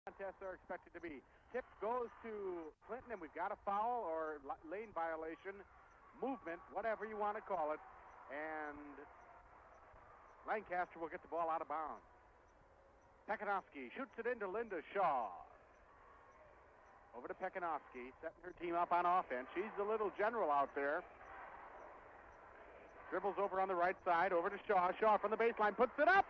contests are expected to be. Tip goes to Clinton, and we've got a foul or lane violation, movement, whatever you want to call it, and Lancaster will get the ball out of bounds. Pekanowski shoots it into Linda Shaw. Over to Pekanowski, setting her team up on offense. She's the little general out there. Dribbles over on the right side, over to Shaw. Shaw from the baseline, puts it up.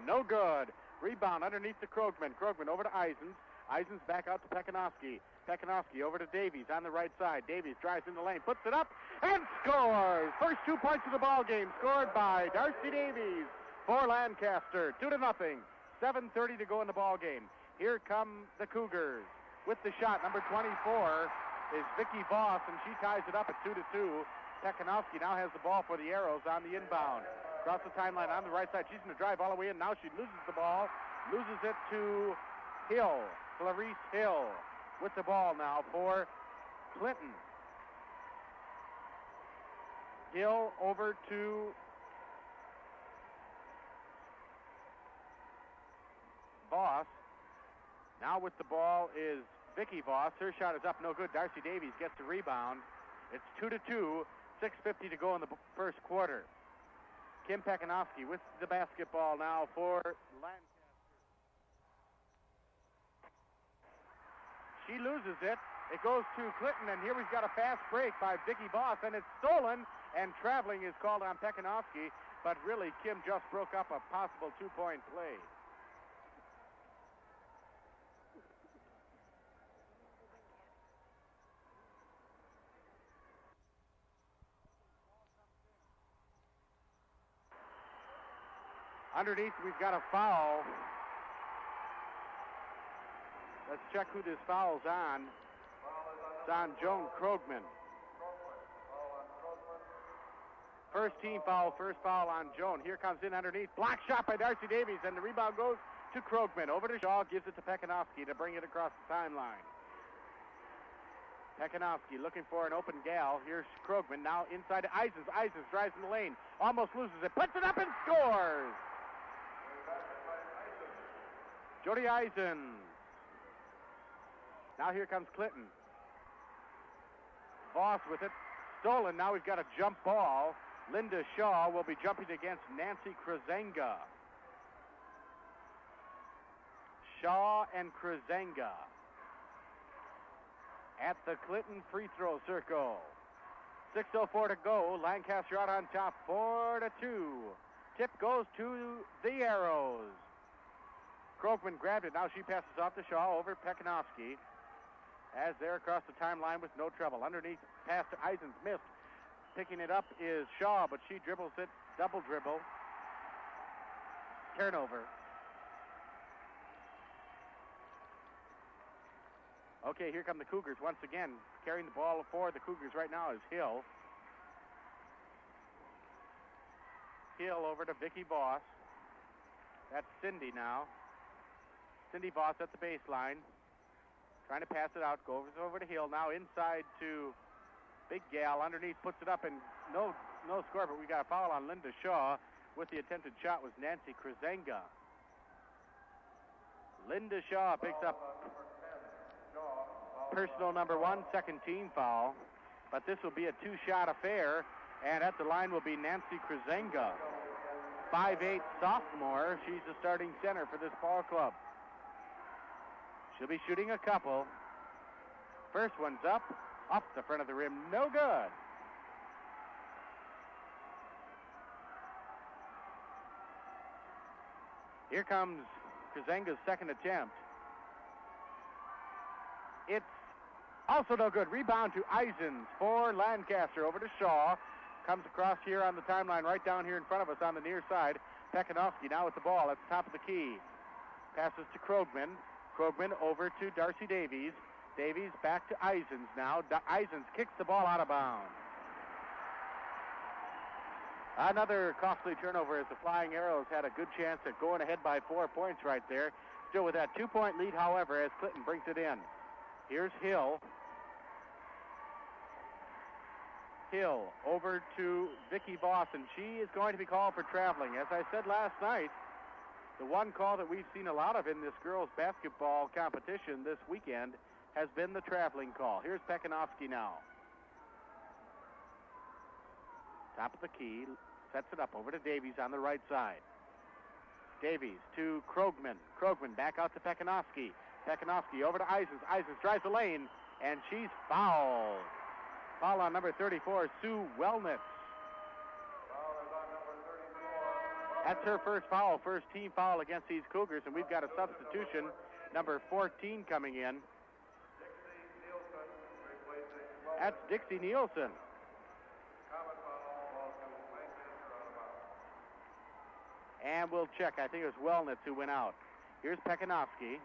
No good. Rebound underneath to Krogman. Krogman over to Eisens. Eisens back out to Pekanowski. Pekanowski over to Davies on the right side. Davies drives in the lane, puts it up, and scores! First 2 points of the ball game scored by Darcy Davies for Lancaster. 2-0. 7:30 to go in the ball game. Here come the Cougars with the shot. Number 24 is Vicky Voss, and she ties it up at 2-2. Pekanowski now has the ball for the Arrows on the inbound. Across the timeline on the right side. She's going to drive all the way in. Now she loses the ball. Loses it to Hill. Clarice Hill with the ball now for Clinton. Hill over to Voss. Now with the ball is Vicky Voss. Her shot is up, no good. Darcy Davies gets the rebound. It's 2-2. 6:50 to go in the first quarter. Kim Pekanowski with the basketball now for Lancaster. She loses it. It goes to Clinton, and here we've got a fast break by Vicky Voss, and it's stolen, and traveling is called on Pekanowski, but really Kim just broke up a possible 2-point play. Underneath, we've got a foul. Let's check who this foul's on. It's on Joan Krogman. First team foul, first foul on Joan. Here comes in underneath. Block shot by Darcy Davies, and the rebound goes to Krogman. Over to Shaw, gives it to Pekanowski to bring it across the timeline. Pekanowski looking for an open gal. Here's Krogman now inside to Eisens. Eisens drives in the lane. Almost loses it. Puts it up and scores! Jody Eisens. Now here comes Clinton. Voss with it. Stolen. Now we've got a jump ball. Linda Shaw will be jumping against Nancy Krasenga. Shaw and Krasenga at the Clinton free throw circle. 6:04 to go. Lancaster out on top, 4-2. Tip goes to the Arrows. Krogman grabbed it. Now she passes off to Shaw over Pekanowski. As they're across the timeline with no trouble. Underneath, pass to Eisens, missed. Picking it up is Shaw, but she dribbles it. Double dribble. Turnover. Okay, here come the Cougars once again. Carrying the ball for the Cougars right now is Hill. Hill over to Vicky Voss. That's Cindy now. Cindy Voss at the baseline. Trying to pass it out. Goes over to Hill. Now inside to Big Gal. Underneath, puts it up, and no score, but we got a foul on Linda Shaw. With the attempted shot was Nancy Krasenga. Linda Shaw picks up personal number 1, second team foul. But this will be a 2-shot affair, and at the line will be Nancy Krasenga. 5'8" sophomore. She's the starting center for this ball club. She'll be shooting a couple. First one's up the front of the rim. No good. Here comes Krasenga's second attempt. It's also no good. Rebound to Eisens for Lancaster. Over to Shaw. Comes across here on the timeline, right down here in front of us on the near side. Pekanowski now with the ball at the top of the key. Passes to Krogman. Krogman over to Darcy Davies. Davies back to Eisens now. Eisens kicks the ball out of bounds. Another costly turnover as the Flying Arrows had a good chance at going ahead by 4 points right there. Still with that 2-point lead, however, as Clinton brings it in. Here's Hill. Hill over to Vicky Voss, and she is going to be called for traveling. As I said last night, The one call that we've seen a lot of in this girls' basketball competition this weekend has been the traveling call. Here's Pekanowski now. Top of the key, sets it up over to Davies on the right side. Davies to Krogman. Krogman back out to Pekanowski. Pekanowski over to Eisens. Eisens drives the lane, and she's fouled. Foul on number 34, Sue Wellnitz. That's her first foul, first team foul against these Cougars, and we've got a substitution, number 14 coming in. That's Dixie Nielsen. And we'll check. I think it was Wellnitz who went out. Here's Pekanowski.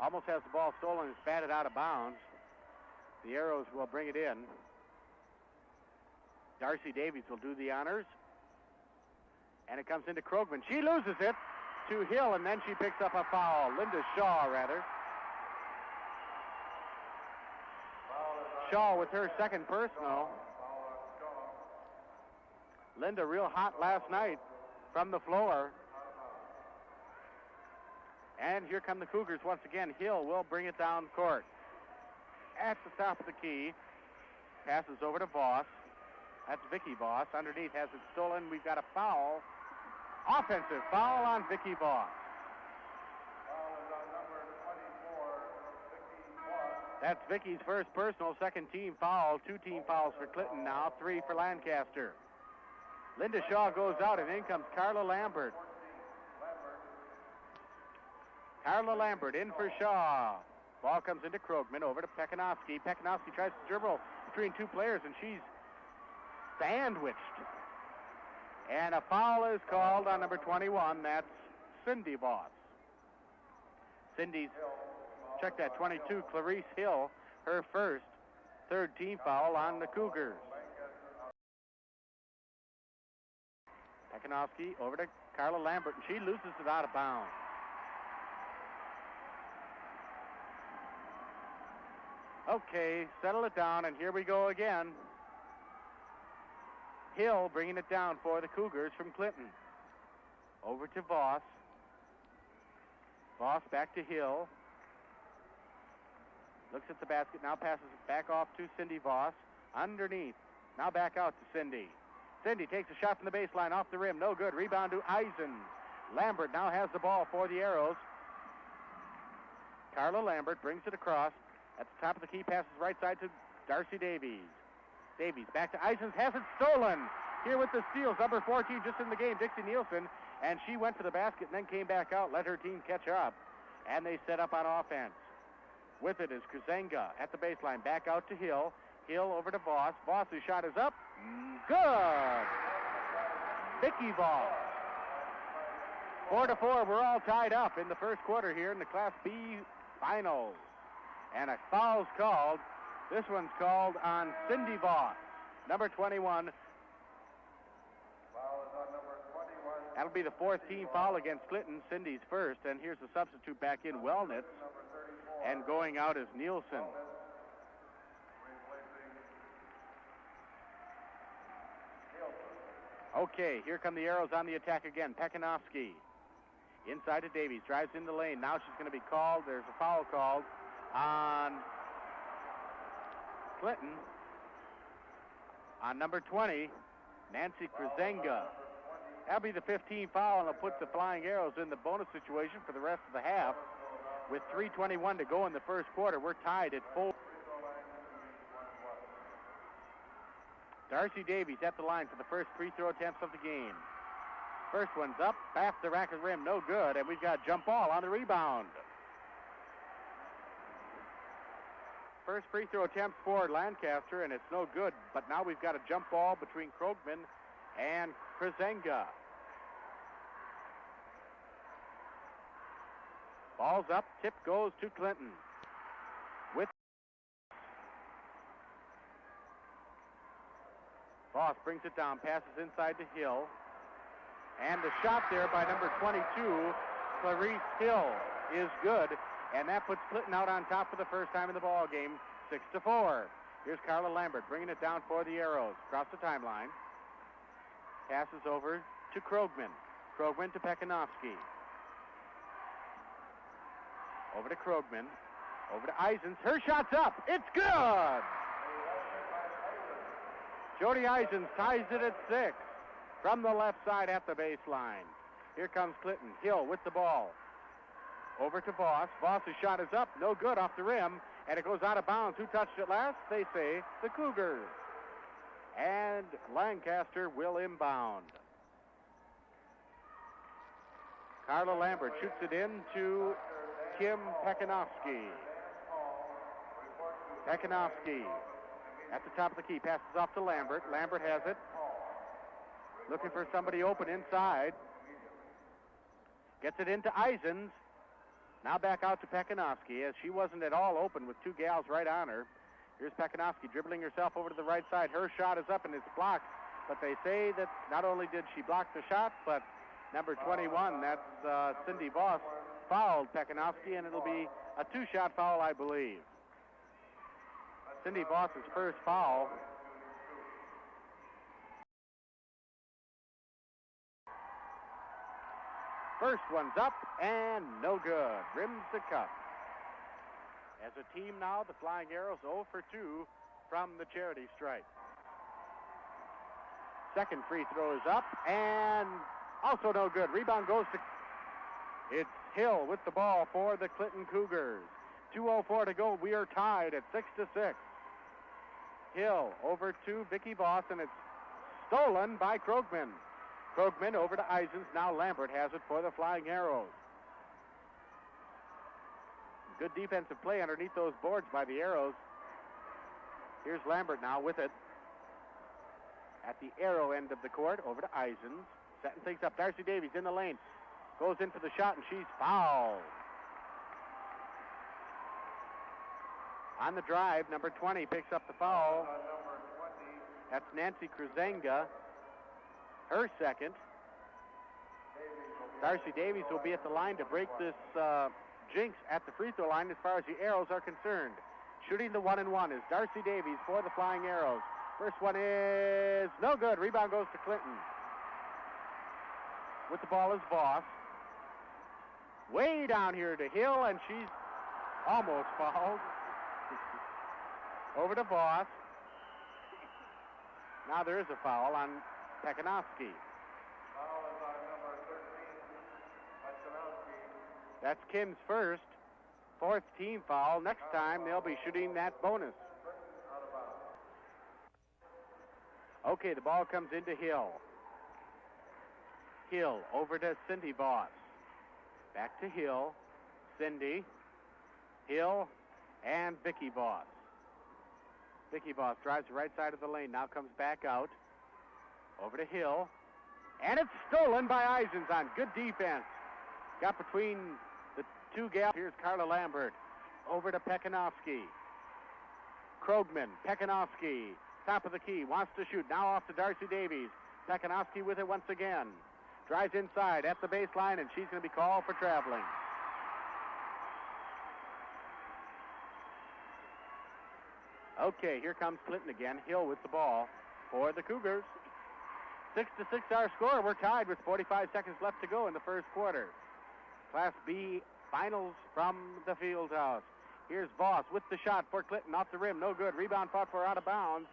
Almost has the ball stolen. It's batted out of bounds. The Arrows will bring it in. Darcy Davies will do the honors. And it comes into Krogman. She loses it to Hill, and then she picks up a foul. Linda Shaw, rather. Shaw with her second personal. Linda real hot last night from the floor. And here come the Cougars once again. Hill will bring it down court. At the top of the key. Passes over to Voss. That's Vicky Voss. Underneath has it stolen. We've got a foul. Offensive foul on Vicky Voss. That's Vicky's first personal, second team foul. 2 team fouls for Clinton now, 3 for Lancaster. Linda Shaw goes out, and in comes Carla Lambert. Carla Lambert in for Shaw. Ball comes into Krogman, over to Pekanowski. Pekanowski tries to dribble between 2 players, and she's sandwiched. And a foul is called on number 21. That's Cindy Voss. Cindy's, check that, 22, Clarice Hill, her first, third team foul on the Cougars. Pekanowski over to Carla Lambert, and she loses it out of bounds. Okay, settle it down, and here we go again. Hill bringing it down for the Cougars from Clinton. Over to Voss. Voss back to Hill. Looks at the basket, now passes it back off to Cindy Voss. Underneath, now back out to Cindy. Cindy takes a shot from the baseline off the rim, no good. Rebound to Eisen. Lambert now has the ball for the Arrows. Carla Lambert brings it across. At the top of the key, passes right side to Darcy Davies. Davies back to Eisens, has it stolen. Here with the steals, number 14 just in the game, Dixie Nielsen, and she went for the basket and then came back out, let her team catch up, and they set up on offense. With it is Kuzenga at the baseline, back out to Hill. Hill over to Voss. Voss's shot is up. Good. Vicky Voss. 4-4, we're all tied up in the first quarter here in the Class B finals. And a foul's called. This one's called on Cindy Voss, number 21. That'll be the 4th team foul against Clinton, Cindy's first. And here's the substitute back in, Wellnitz. And going out is Nielsen. Okay, here come the Arrows on the attack again. Pekanowski inside to Davies, drives in the lane. Now she's going to be called. There's a foul called on Clinton, on number 20, Nancy Kuzenga. That'll be the 15th foul, and it'll put the Flying Arrows in the bonus situation for the rest of the half. With 3:21 to go in the first quarter, we're tied at 4. Darcy Davies at the line for the first free throw attempts of the game. First one's up, past the rack of the rim, no good, and we've got jump ball on the rebound. First free throw attempt for Lancaster, and it's no good, but now we've got a jump ball between Krogman and Kuzenga. Ball's up, tip goes to Clinton. With Voss brings it down, passes inside to Hill. And the shot there by number 22, Clarice Hill, is good. And that puts Clinton out on top for the first time in the ball game, 6-4. Here's Carla Lambert bringing it down for the Arrows. Across the timeline. Passes over to Krogman. Krogman to Pekanowski. Over to Krogman. Over to Eisens. Her shot's up. It's good! Jody Eisens ties it at 6 from the left side at the baseline. Here comes Clinton. Hill with the ball. Over to Voss. Voss's shot is up. No good off the rim. And it goes out of bounds. Who touched it last? They say the Cougars. And Lancaster will inbound. Carla Lambert shoots it into Kim Pekanowski. Pekanowski at the top of the key. Passes off to Lambert. Lambert has it. Looking for somebody open inside. Gets it into Eisens. Now back out to Pekanowski, as she wasn't at all open with two gals right on her. Here's Pekanowski dribbling herself over to the right side. Her shot is up and it's blocked. But they say that not only did she block the shot, but number 21, that's Cindy Voss, fouled Pekanowski, and it'll be a two-shot foul, I believe. Cindy Voss's first foul. First one's up and no good. Rims the cup. As a team now, the Flying Arrows 0 for 2 from the charity stripe. Second free throw is up and also no good. Rebound goes to... It's Hill with the ball for the Clinton Cougars. 2:04 to go. We are tied at 6-6. Hill over to Vicky Voss, and it's stolen by Krogman. Krogman over to Eisens. Now Lambert has it for the Flying Arrows. Good defensive play underneath those boards by the Arrows. Here's Lambert now with it. At the Arrow end of the court, over to Eisens. Setting things up. Darcy Davies in the lane. Goes in for the shot, and she's fouled. On the drive, number 20 picks up the foul. That's Nancy Kruzenga. Her second. Darcy Davies will be at the line to break this jinx at the free throw line as far as the Arrows are concerned. Shooting the 1-and-1 is Darcy Davies for the Flying Arrows. First one is no good. Rebound goes to Clinton. With the ball is Voss. Way down here to Hill, and she's almost fouled. Over to Voss. Now there is a foul on Pekanowski. Foul is on number 13, Pekanowski. That's Kim's first, fourth team foul. Next time they'll be shooting that bonus. Out of bounds. Okay, the ball comes into Hill. Hill over to Cindy Voss. Back to Hill. Cindy. Hill and Vicky Voss. Vicky Voss drives the right side of the lane. Now comes back out. Over to Hill. And it's stolen by Eisens on good defense. Got between the two gals. Here's Carla Lambert. Over to Pekanowski. Krogman. Pekanowski. Top of the key. Wants to shoot. Now off to Darcy Davies. Pekanowski with it once again. Drives inside at the baseline, and she's going to be called for traveling. Okay, here comes Clinton again. Hill with the ball for the Cougars. 6-6 our score. We're tied with 45 seconds left to go in the first quarter. Class B finals from the field house. Here's Voss with the shot for Clinton off the rim. No good. Rebound fought for out of bounds.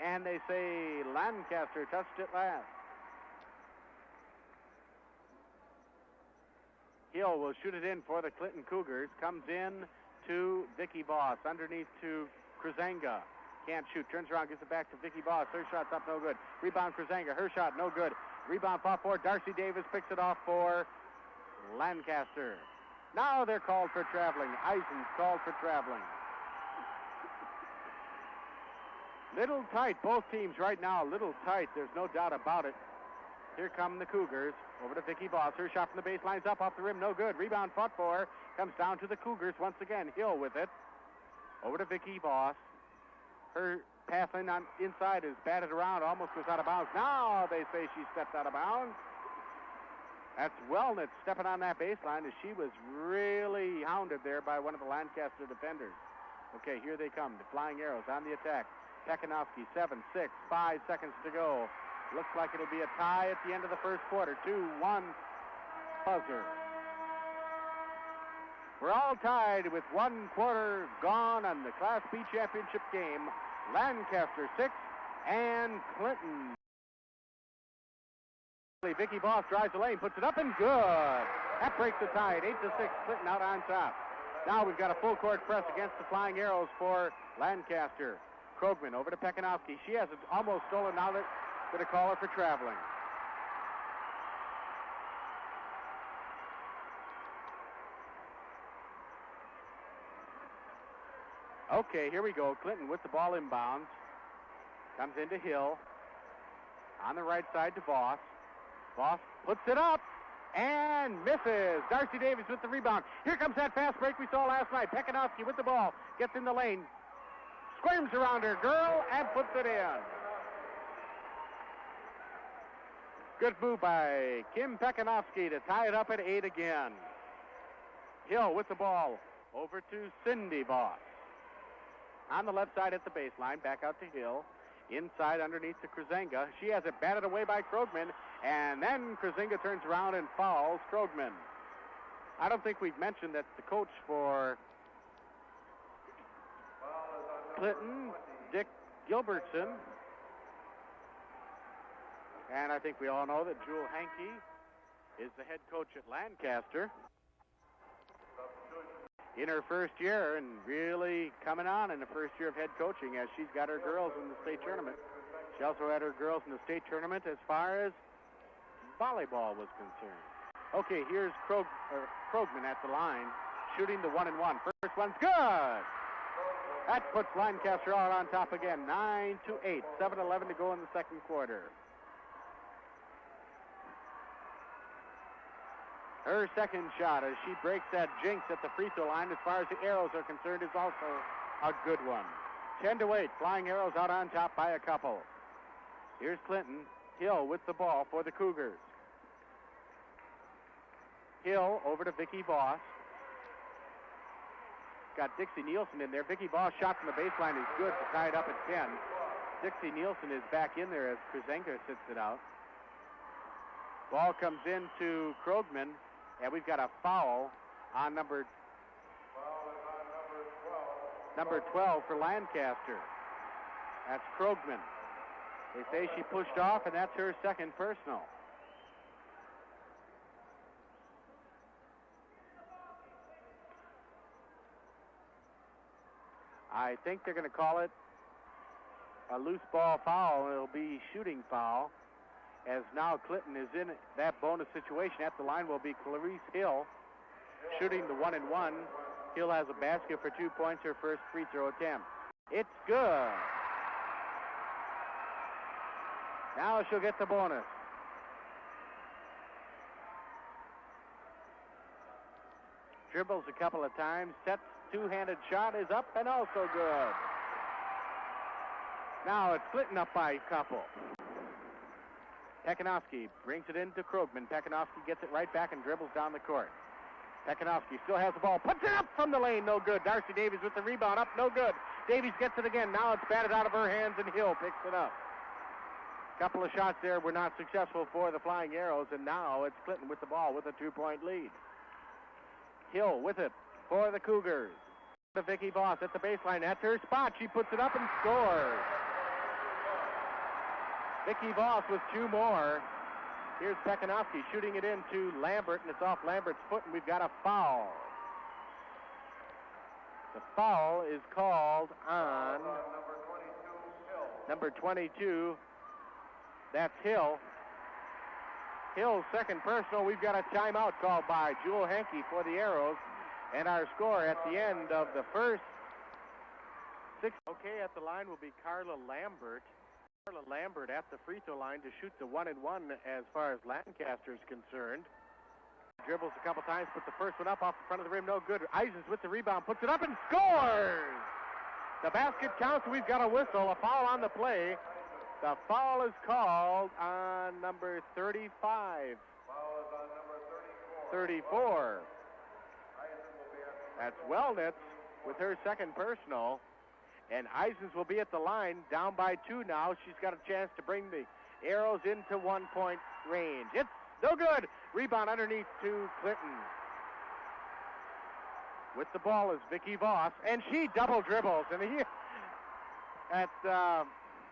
And they say Lancaster touched it last. Hill will shoot it in for the Clinton Cougars. Comes in to Vicky Voss. Underneath to Kruzenga. Can't shoot. Turns around, gives it back to Vicky Voss. Her shot's up, no good. Rebound Kruzenga. Her shot, no good. Rebound fought for. Darcy Davis picks it off for Lancaster. Now they're called for traveling. Eisens called for traveling. Little tight, both teams right now. Little tight, there's no doubt about it. Here come the Cougars. Over to Vicky Voss. Her shot from the baseline's up off the rim. No good. Rebound fought for. Comes down to the Cougars once again. Hill with it. Over to Vicky Voss. Her pass in on inside is batted around. Almost goes out of bounds. Now they say she stepped out of bounds. That's Wellnitz stepping on that baseline as she was really hounded there by one of the Lancaster defenders. Okay, here they come. The Flying Arrows on the attack. Pekanowski, 7, 6, 5 seconds to go. Looks like it'll be a tie at the end of the first quarter. 2-1 buzzer. We're all tied with 1 quarter gone on the Class B championship game. Lancaster 6 and Clinton. Vicky Voss drives the lane, puts it up, and good. That breaks the tie. 8-6. Clinton out on top. Now we've got a full court press against the Flying Arrows for Lancaster. Krogman over to Pekanowski. She has it almost stolen. Now they're going to call her for traveling. Okay, here we go. Clinton with the ball inbounds. Comes into Hill. On the right side to Voss. Voss puts it up and misses. Darcy Davis with the rebound. Here comes that fast break we saw last night. Pekanowski with the ball. Gets in the lane. Squirms around her girl and puts it in. Good move by Kim Pekanowski to tie it up at 8 again. Hill with the ball. Over to Cindy Voss. On the left side at the baseline. Back out to Hill. Inside underneath to Krzyzewska. She has it batted away by Krogman. And then Krzyzewska turns around and fouls Krogman. I don't think we've mentioned that the coach for Clinton, Dick Gilbertson. And I think we all know that Jewel Henke is the head coach at Lancaster. In her first year and really coming on in the first year of head coaching as she's got her girls in the state tournament. She also had her girls in the state tournament as far as volleyball was concerned. Okay, here's Krogman at the line, shooting the 1-1. First one's good. That puts Lancaster out on top again, 9-8, 7:11 to go in the second quarter. Her second shot as she breaks that jinx at the free throw line as far as the Arrows are concerned is also a good one. 10-8, Flying Arrows out on top by a couple. Here's Clinton. Hill with the ball for the Cougars. Hill over to Vicky Voss. Got Dixie Nielsen in there. Vicky Voss shot from the baseline is good to tie it up at 10. Dixie Nielsen is back in there as Krzyzewska sits it out. Ball comes into Krogman. And we've got a foul on number 12 for Lancaster. That's Krogman. They say she pushed off, and that's her second personal. I think they're going to call it a loose ball foul. It'll be shooting foul. As now Clinton is in that bonus situation. At the line will be Clarice Hill shooting the 1-1. Hill has a basket for 2 points, her first free throw attempt. It's good. Now she'll get the bonus. Dribbles a couple of times, sets, two-handed shot is up and also good. Now it's Clinton up by a couple. Pekanowski brings it into Krogman. Pekanowski gets it right back and dribbles down the court. Pekanowski still has the ball. Puts it up from the lane. No good. Darcy Davies with the rebound. Up. No good. Davies gets it again. Now it's batted out of her hands and Hill picks it up. Couple of shots there were not successful for the Flying Arrows, and now it's Clinton with the ball with a 2-point lead. Hill with it for the Cougars. To Vicky Voss at the baseline. That's her spot. She puts it up and scores. Vicky Voss with 2 more. Here's Pekanowski shooting it into Lambert, and it's off Lambert's foot, and we've got a foul. The foul is called on number 22. That's Hill. Hill's second personal. We've got a timeout called by Jewel Henke for the Arrows, and our score at the end of the first 6. Okay, at the line will be Carla Lambert. Carla Lambert at the free throw line to shoot the 1-1 as far as Lancaster is concerned. Dribbles a couple times, put the first one up off the front of the rim, no good. Isens with the rebound, puts it up and scores! The basket counts, we've got a whistle, a foul on the play. The foul is called on number 35. Foul is on number 34. 34. That's Wellnitz with her second personal. And Isens will be at the line, down by 2 now. She's got a chance to bring the Arrows into 1-point range. It's no good. Rebound underneath to Clinton. With the ball is Vicky Voss, and she double dribbles. And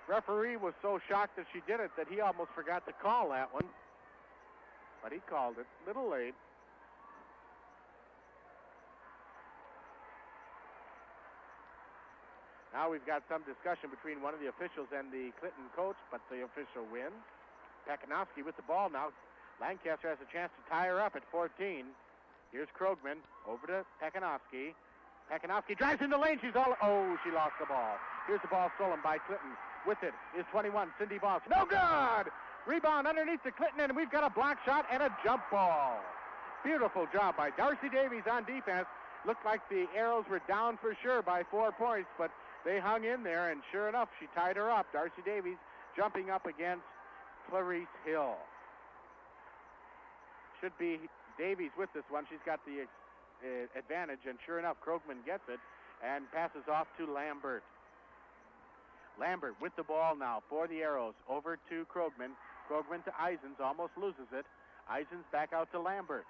referee was so shocked that she did it that he almost forgot to call that one. But he called it a little late. Now we've got some discussion between one of the officials and the Clinton coach, but the official wins. Pekanowski with the ball now. Lancaster has a chance to tie her up at 14. Here's Krogman over to Pekanowski. Pekanowski drives in the lane. She lost the ball. Here's the ball stolen by Clinton. With it is 21, Cindy Voss. No good! Rebound underneath to Clinton, and we've got a block shot and a jump ball. Beautiful job by Darcy Davies on defense. Looked like the Arrows were down for sure by 4 points, but they hung in there, and sure enough, she tied her up. Darcy Davies jumping up against Clarice Hill. Should be Davies with this one. She's got the advantage, and sure enough, Krogman gets it and passes off to Lambert. Lambert with the ball now for the Arrows. Over to Krogman. Krogman to Eisens, almost loses it. Eisens back out to Lambert.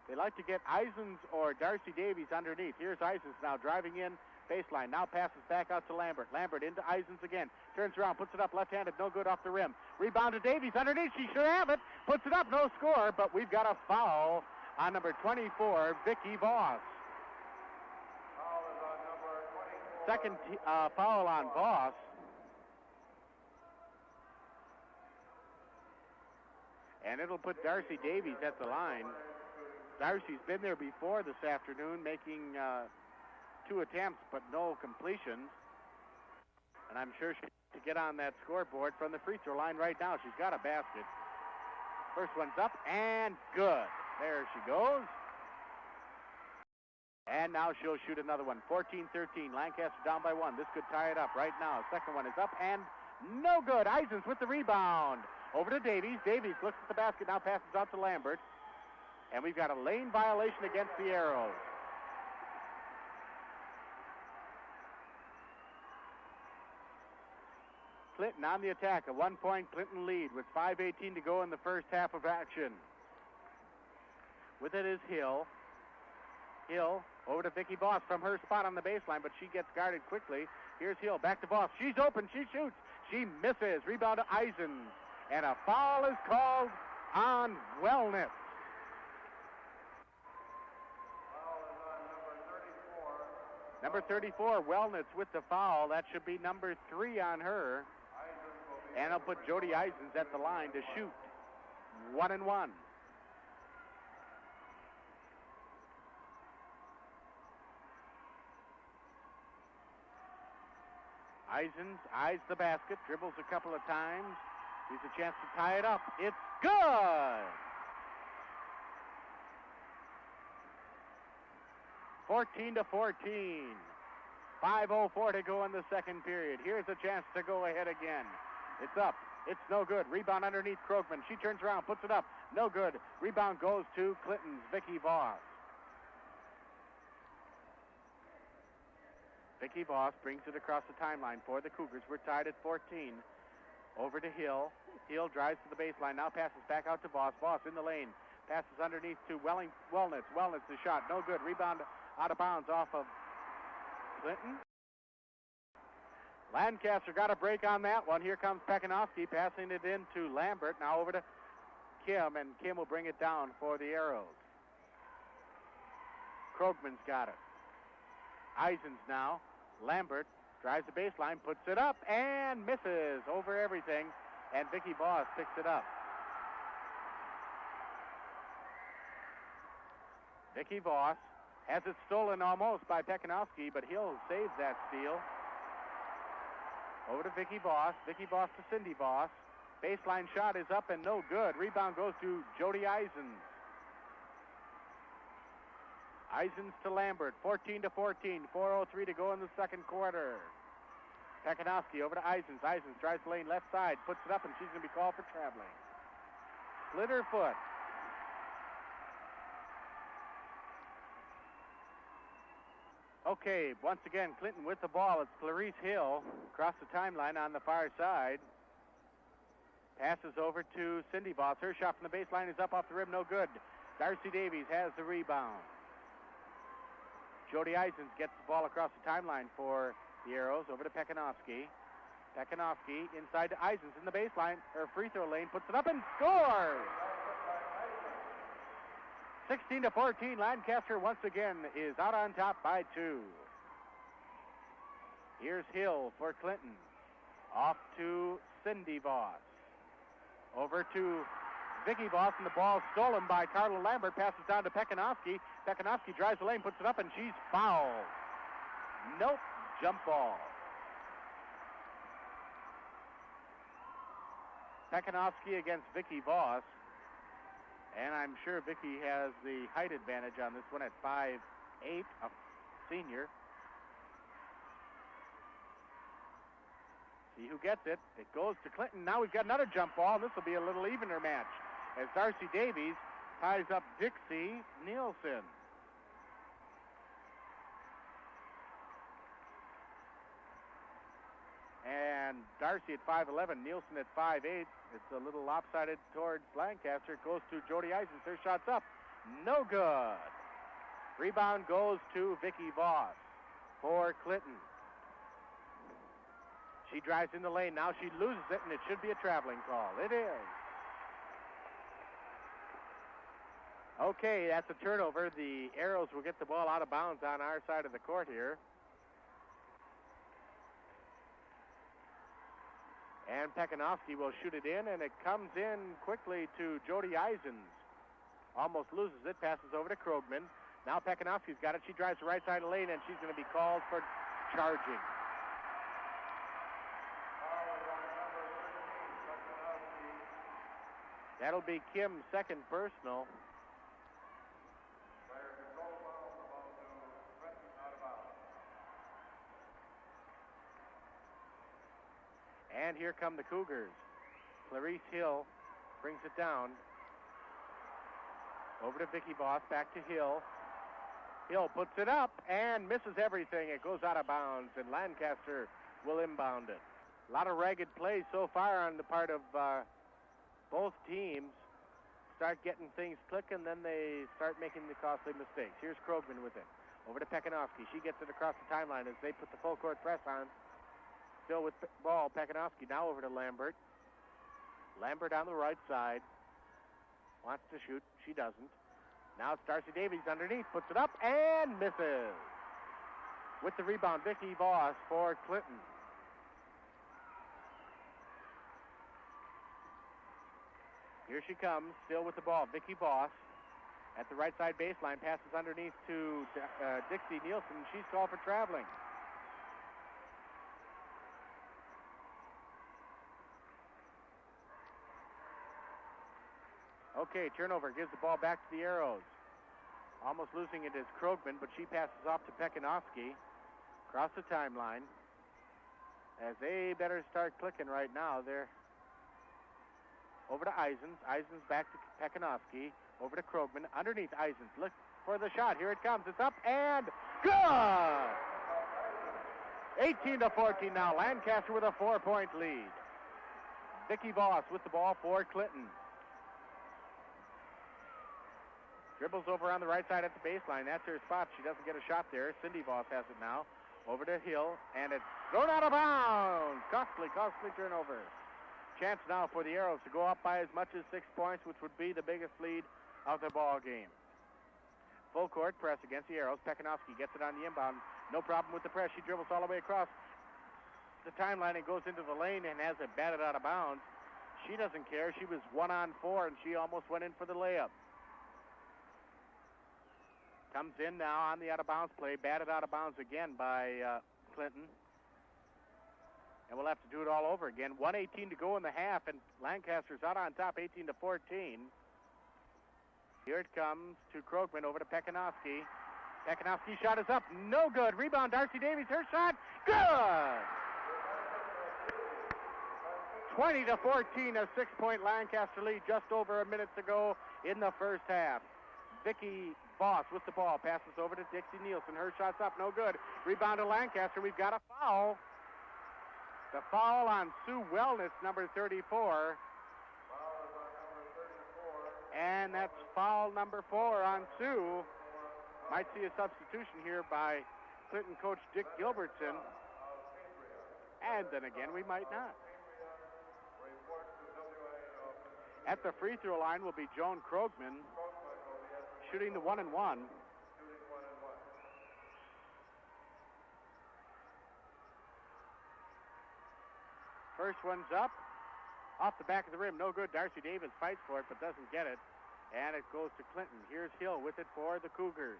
They like to get Eisens or Darcy Davies underneath. Here's Eisens now driving in. Baseline, now passes back out to Lambert. Lambert into Eisens again. Turns around, puts it up left-handed, no good off the rim. Rebound to Davies underneath. She should have it. Puts it up, no score, but we've got a foul on number 24, Vicky Voss. Foul is on number 24. Second foul on Voss. And it'll put Darcy Davies at the line. Darcy's been there before this afternoon, making 2 attempts, but no completions. And I'm sure she's to get on that scoreboard from the free throw line right now. She's got a basket. First one's up and good. There she goes. And now she'll shoot another one. 14-13. Lancaster down by 1. This could tie it up right now. Second one is up and no good. Eisens with the rebound. Over to Davies. Davies looks at the basket, now passes out to Lambert. And we've got a lane violation against the Arrows. Clinton on the attack. A 1-point Clinton lead with 5:18 to go in the first half of action. With it is Hill. Hill over to Vicky Voss from her spot on the baseline, but she gets guarded quickly. Here's Hill back to Voss. She's open. She shoots. She misses. Rebound to Eisens. And a foul is called on Wellness. Foul is on number 34. Number 34, Wellness with the foul. That should be number 3 on her. And I'll put Jody Eisens at the line to shoot. 1-1. Eisens eyes the basket, dribbles a couple of times. He's a chance to tie it up. It's good! 14-14. 5:04 to go in the second period. Here's a chance to go ahead again. It's up. It's no good. Rebound underneath Krogman. She turns around, puts it up. No good. Rebound goes to Clinton's Vicky Voss. Vicky Voss brings it across the timeline for the Cougars. We're tied at 14. Over to Hill. Hill drives to the baseline. Now passes back out to Voss. Voss in the lane. Passes underneath to Wellness. Wellness the shot. No good. Rebound out of bounds off of Clinton. Lancaster got a break on that one. Here comes Pekanowski passing it in to Lambert. Now over to Kim, and Kim will bring it down for the Arrows. Krogman's got it. Eisens now. Lambert drives the baseline, puts it up, and misses over everything. And Vicky Voss picks it up. Vicky Voss has it stolen almost by Pekanowski, but he'll save that steal. Over to Vicky Voss. Vicky Voss to Cindy Voss. Baseline shot is up and no good. Rebound goes to Jody Eisens. Eisens to Lambert. 14-14. 4:03 to go in the second quarter. Pekanowski over to Eisens. Eisens drives the lane left side. Puts it up, and she's going to be called for traveling. Split her foot. Okay, once again, Clinton with the ball. It's Clarice Hill across the timeline on the far side. Passes over to Cindy Voss. Her shot from the baseline is up off the rim, no good. Darcy Davies has the rebound. Jody Eisens gets the ball across the timeline for the Arrows. Over to Pekanowski. Pekanowski inside to Eisens in the baseline, or free throw lane, puts it up and scores! 16-14, Lancaster once again is out on top by 2. Here's Hill for Clinton. Off to Cindy Voss. Over to Vicky Voss, and the ball stolen by Carla Lambert. Passes down to Pekanowski. Pekanowski drives the lane, puts it up, and she's fouled. Nope, jump ball. Pekanowski against Vicky Voss. And I'm sure Vicky has the height advantage on this one at 5'8", a senior. See who gets it. It goes to Clinton. Now we've got another jump ball, and this will be a little evener match as Darcy Davies ties up Dixie Nielsen. And Darcy at 5'11", Nielsen at 5'8". It's a little lopsided towards Lancaster. It goes to Jody Eisens. Her shot's up. No good. Rebound goes to Vicky Voss for Clinton. She drives in the lane. Now she loses it, and it should be a traveling call. It is. Okay, that's a turnover. The Arrows will get the ball out of bounds on our side of the court here. And Pekanowski will shoot it in, and it comes in quickly to Jody Eisens. Almost loses it, passes over to Krogman. Now Pekanowski's got it. She drives the right side of the lane, and she's going to be called for charging. That'll be Kim's second personal. And here come the Cougars. Clarice Hill brings it down. Over to Vicky Voss, back to Hill. Hill puts it up and misses everything. It goes out of bounds, and Lancaster will inbound it. A lot of ragged plays so far on the part of both teams. Start getting things clicking, then they start making the costly mistakes. Here's Krogman with it. Over to Pekanowski. She gets it across the timeline as they put the full court press on. Still with the ball, Pekanowski now over to Lambert. Lambert on the right side. Wants to shoot. She doesn't. Now it's Darcy Davies underneath. Puts it up and misses. With the rebound, Vicky Voss for Clinton. Here she comes, still with the ball. Vicky Voss at the right side baseline. Passes underneath to Dixie Nielsen. She's called for traveling. Okay, turnover. Gives the ball back to the Arrows. Almost losing it is Krogman, but she passes off to Pekanowski. Across the timeline. As they better start clicking right now. They're over to Eisens. Eisens back to Pekanowski. Over to Krogman. Underneath Eisens. Look for the shot. Here it comes. It's up and good! 18-14 now. Lancaster with a 4-point lead. Vicky Voss with the ball for Clinton. Dribbles over on the right side at the baseline. That's her spot. She doesn't get a shot there. Cindy Voss has it now. Over to Hill, and it's thrown out of bounds. Costly turnover. Chance now for the Arrows to go up by as much as 6 points, which would be the biggest lead of the ball game. Full court press against the Arrows. Pekanowski gets it on the inbound. No problem with the press. She dribbles all the way across the timeline and goes into the lane and has it batted out of bounds. She doesn't care. She was 1-on-4, and she almost went in for the layup. Comes in now on the out-of-bounds play. Batted out of bounds again by Clinton. And we'll have to do it all over again. 1:18 to go in the half, and Lancaster's out on top, 18-14. Here it comes to Krogman over to Pekanowski. Pekanowski's shot is up. No good. Rebound, Darcy Davies. Her shot. Good! 20-14, a 6-point Lancaster lead just over a minute to go in the first half. Vicky Voss with the ball. Passes over to Dixie Nielsen. Her shot's up. No good. Rebound to Lancaster. We've got a foul. The foul on Sue Wellness, number 34. And that's foul number 4 on Sue. Might see a substitution here by Clinton coach Dick Gilbertson. And then again, we might not. At the free throw line will be Joan Krogman, shooting the 1-and-1. First one's up, off the back of the rim, no good. Darcy Davis fights for it, but doesn't get it, and it goes to Clinton. Here's Hill with it for the Cougars.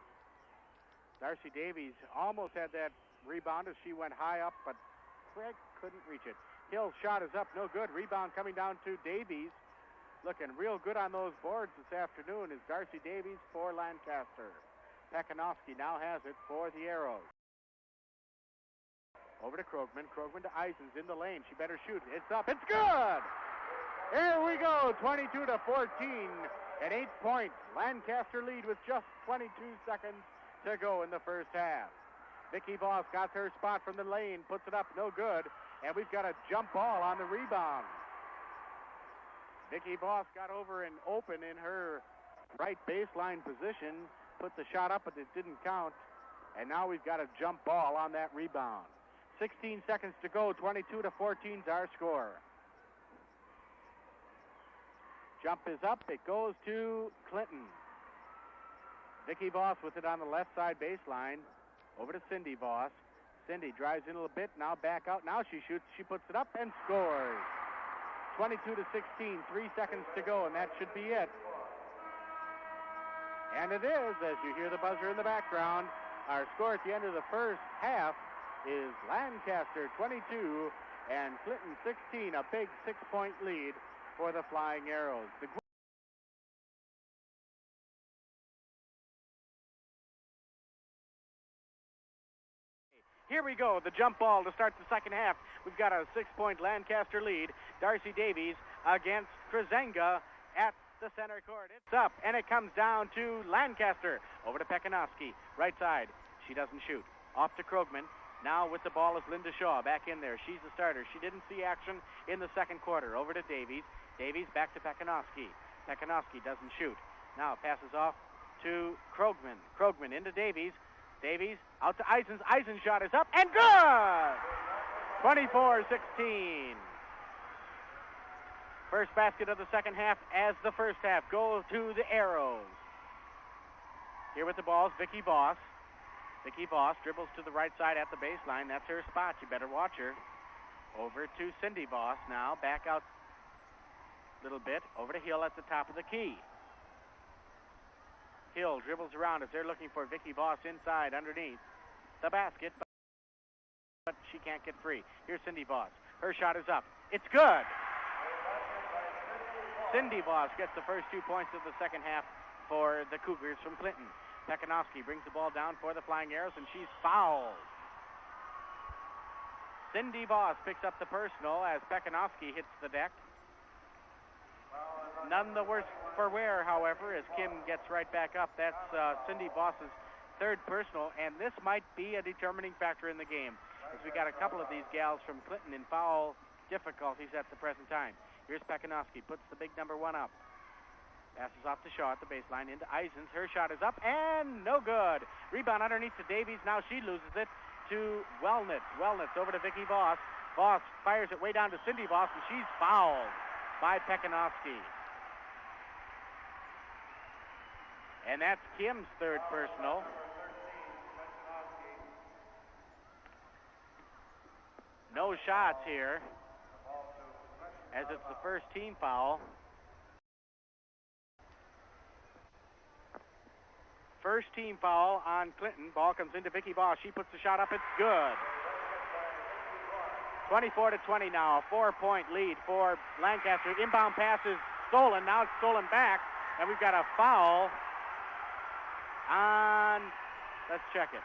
Darcy Davies almost had that rebound as she went high up, but Craig couldn't reach it. Hill's shot is up, no good. Rebound coming down to Davies. Looking real good on those boards this afternoon is Darcy Davies for Lancaster. Pekanowski now has it for the Arrows. Over to Krogman. Krogman to Eisens in the lane. She better shoot. It's up. It's good! Here we go. 22-14. An 8-point Lancaster lead with just 22 seconds to go in the first half. Vicky Voss got her spot from the lane. Puts it up. No good. And we've got a jump ball on the rebound. Vicky Voss got over and open in her right baseline position. Put the shot up, but it didn't count. And now we've got a jump ball on that rebound. 16 seconds to go. 22-14 is our score. Jump is up. It goes to Clinton. Vicky Voss with it on the left side baseline. Over to Cindy Voss. Cindy drives in a little bit. Now back out. Now she shoots. She puts it up and scores. 22-16. 3 seconds to go, and that should be it. And it is, as you hear the buzzer in the background. Our score at the end of the first half is Lancaster 22 and Clinton 16, a big 6-point lead for the Flying Arrows. Here we go, the jump ball to start the second half. We've got a 6-point Lancaster lead. Darcy Davies against Krasenga at the center court. It's up, and it comes down to Lancaster. Over to Pekanowski, right side. She doesn't shoot. Off to Krogman. Now with the ball is Linda Shaw back in there. She's the starter. She didn't see action in the second quarter. Over to Davies. Davies back to Pekanowski. Pekanowski doesn't shoot. Now passes off to Krogman. Krogman into Davies. Davies out to Eisens. Eisens' shot is up and good! 24-16. First basket of the second half as the first half goes to the Arrows. Here with the ball is Vicky Voss. Vicky Voss dribbles to the right side at the baseline. That's her spot. You better watch her. Over to Cindy Voss now. Back out a little bit. Over to Hill at the top of the key. Hill dribbles around as they're looking for Vicky Voss inside underneath the basket, but she can't get free. Here's Cindy Voss. Her shot is up. It's good. Cindy Voss gets the first 2 points of the second half for the Cougars from Clinton. Pekanowski brings the ball down for the Flying Arrows, and she's fouled. Cindy Voss picks up the personal as Pekanowski hits the deck. None the worse for wear, however, as Kim gets right back up. That's Cindy Voss's third personal, and this might be a determining factor in the game, as we got a couple of these gals from Clinton in foul difficulties at the present time. Here's Pekanowski, puts the big number 1 up. Passes off to Shaw at the baseline into Eisens. Her shot is up and no good. Rebound underneath to Davies. Now she loses it to Wellnitz. Wellnitz over to Vicky Voss. Voss fires it way down to Cindy Voss, and she's fouled by Pekanowski. And that's Kim's third personal. No shots here, as it's the first team foul. First team foul on Clinton. Ball comes into Vicky Voss. She puts the shot up. It's good. 24-20 now. 4-point lead for Lancaster. Inbound pass is stolen. Now it's stolen back. And we've got a foul on, let's check it.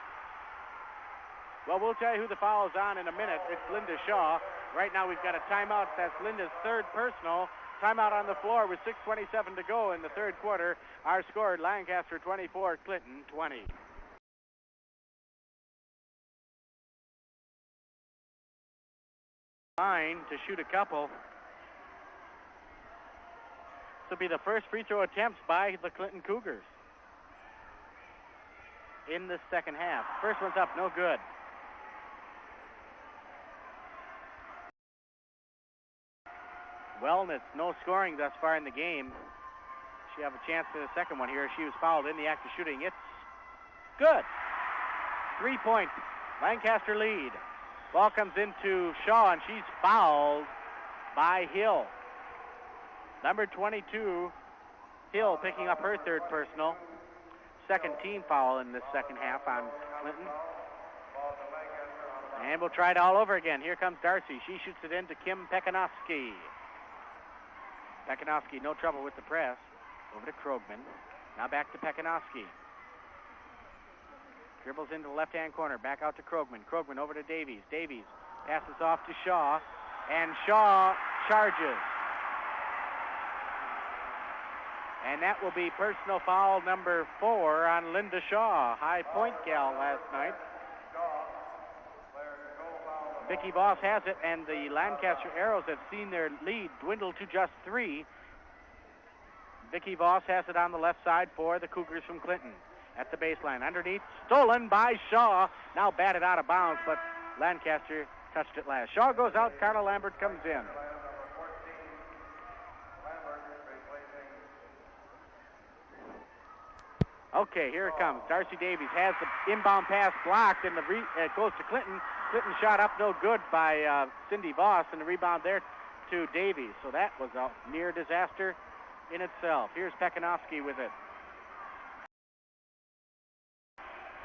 Well, we'll tell you who the foul is on in a minute. It's Linda Shaw. Right now we've got a timeout. That's Linda's third personal. Timeout on the floor with 6:27 to go in the third quarter. Our score, Lancaster 24, Clinton 20. Line to shoot a couple. This will be the first free throw attempts by the Clinton Cougars. in the second half. First one's up, no good. Wellness, no scoring thus far in the game. She have a chance for the second one here. She was fouled in the act of shooting. It's good. 3-point Lancaster lead. Ball comes into Shaw, and she's fouled by Hill. Number 22, Hill, picking up her third personal. Second team foul in this second half on Clinton. And we'll try it all over again. Here comes Darcy. She shoots it into Kim Pekanowski. Pekanowski, no trouble with the press. Over to Krogman. Now back to Pekanowski. Dribbles into the left-hand corner. Back out to Krogman. Krogman over to Davies. Davies passes off to Shaw. And Shaw charges. And that will be personal foul number 4 on Linda Shaw. High point gal last night. Vicki Voss has it, and the Lancaster Arrows have seen their lead dwindle to just 3. Vicki Voss has it on the left side for the Cougars from Clinton. At the baseline, underneath, stolen by Shaw. Now batted out of bounds, but Lancaster touched it last. Shaw goes out, Carla Lambert comes in. Okay, here it comes. Darcy Davies has the inbound pass blocked, and it goes to Clinton. Clinton shot up no good by Cindy Voss, and the rebound there to Davies. So that was a near disaster in itself. Here's Pekanowski with it.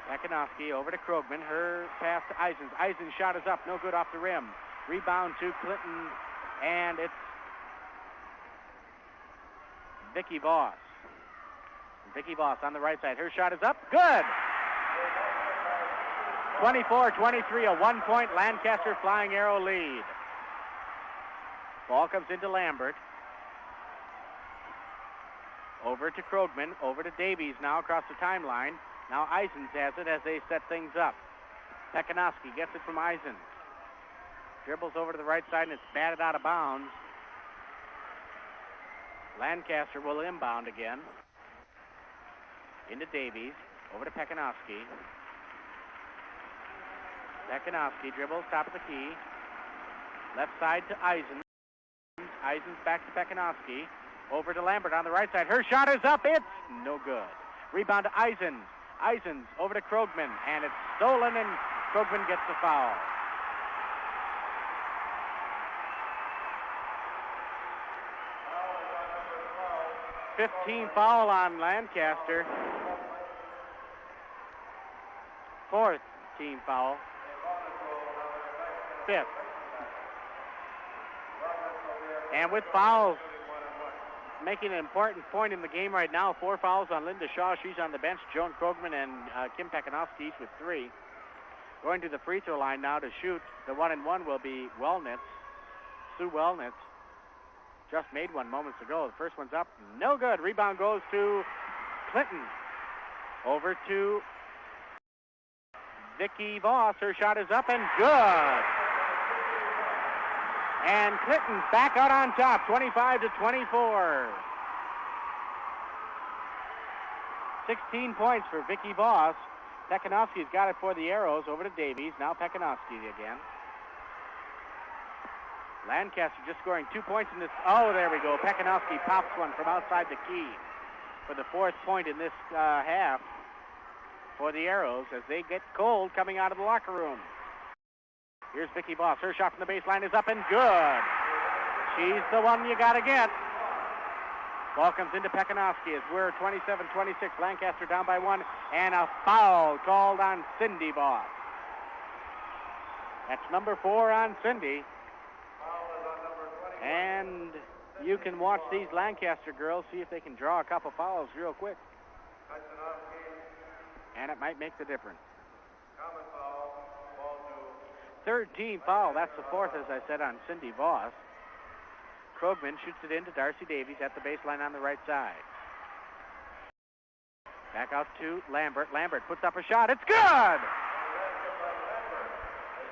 Pekanowski over to Krogman. Her pass to Eisens. Eisens' shot is up, no good off the rim. Rebound to Clinton, and it's Vicki Voss. Vicki Voss on the right side. Her shot is up. Good! 24-23, a 1-point Lancaster Flying Arrow lead. Ball comes into Lambert. Over to Krogman. Over to Davies now across the timeline. Now Eisens has it as they set things up. Pekanowski gets it from Eisens. Dribbles over to the right side, and it's batted out of bounds. Lancaster will inbound again. Into Davies, over to Pekanowski. Pekanowski dribbles, top of the key. Left side to Eisens. Eisens back to Pekanowski. Over to Lambert on the right side. Her shot is up, it's no good. Rebound to Eisens. Eisens over to Krogman, and it's stolen, and Krogman gets the foul. Foul on Lancaster. 4th team foul. 5th. And with fouls, making an important point in the game right now. 4 fouls on Linda Shaw. She's on the bench. Joan Krogman and Kim Pekanowski each with 3. Going to the free throw line now to shoot. The 1-and-1 will be Wellnitz. Sue Wellnitz. Just made one moments ago. The first one's up. No good. Rebound goes to Clinton. Over to Vicki Voss. Her shot is up and good. And Clinton back out on top, 25-24. 16 points for Vicki Voss. Pekanowski's got it for the Arrows. Over to Davies. Now Pekanowski again. Lancaster just scoring 2 points in this. Oh, there we go. Pekanowski pops one from outside the key for the 4th point in this half for the Arrows as they get cold coming out of the locker room. Here's Vicki Voss. Her shot from the baseline is up and good. She's the one you got to get. Ball comes into Pekanowski as we're 27-26. Lancaster down by 1, and a foul called on Cindy Voss. That's number 4 on Cindy. And you can watch these Lancaster girls, see if they can draw a couple fouls real quick. And it might make the difference. 3rd team foul. That's the 4th, as I said, on Cindy Voss. Krogman shoots it into Darcy Davies at the baseline on the right side. Back out to Lambert. Lambert puts up a shot. It's good!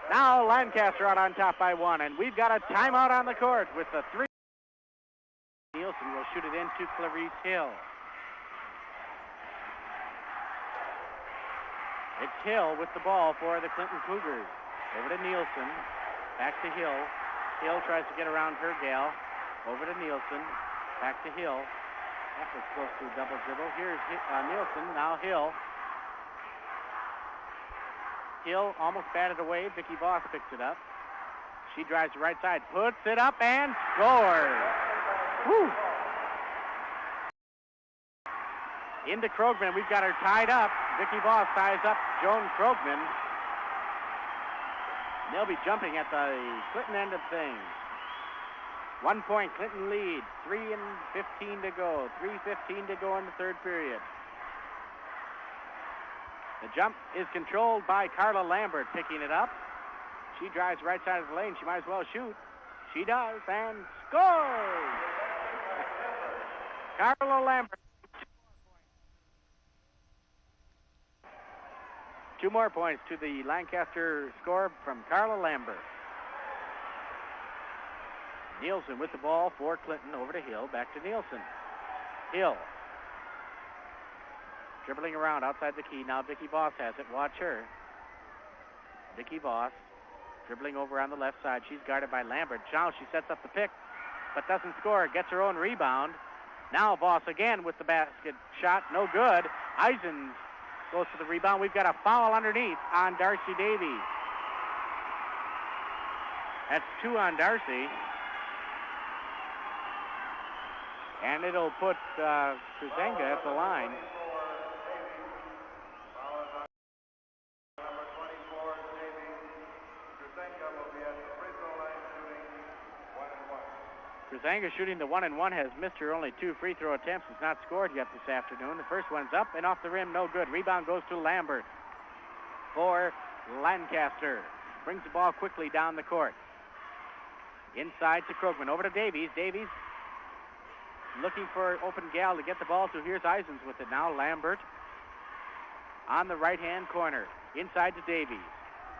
Now Lancaster out on top by 1, and we've got a timeout on the court with the 3. Nielsen will shoot it into Clarice Hill. It's Hill with the ball for the Clinton Cougars. Over to Nielsen. Back to Hill. Hill tries to get around her gal. Over to Nielsen. Back to Hill. That was close to a double dribble. Here's Nielsen. Now Hill. Hill almost batted away. Vicky Voss picks it up. She drives the right side. Puts it up and scores. Woo! Into Krogman. We've got her tied up. Vicky Voss ties up Joan Krogman. They'll be jumping at the Clinton end of things. 1 point, Clinton lead. 3:15 to go. 3:15 to go in the third period. The jump is controlled by Carla Lambert picking it up. She drives right side of the lane. She might as well shoot. She does and scores! Carla Lambert. 2 more points to the Lancaster score from Carla Lambert. Nielsen with the ball for Clinton. Over to Hill. Back to Nielsen. Hill. Dribbling around outside the key. Now Vicky Voss has it. Watch her. Vicky Voss dribbling over on the left side. She's guarded by Lambert. Now she sets up the pick, but doesn't score. Gets her own rebound. Now Voss again with the basket shot. No good. Eisens goes to the rebound. We've got a foul underneath on Darcy Davies. That's 2 on Darcy. And it'll put Kuzenga at the line. Kuzenga shooting the 1-and-1 has missed her only 2 free throw attempts. Has not scored yet this afternoon. The first one's up and off the rim, no good. Rebound goes to Lambert for Lancaster. Brings the ball quickly down the court. Inside to Krogman. Over to Davies. Davies looking for open gal to get the ball to. Here's Eisens with it now. Lambert on the right-hand corner. Inside to Davies.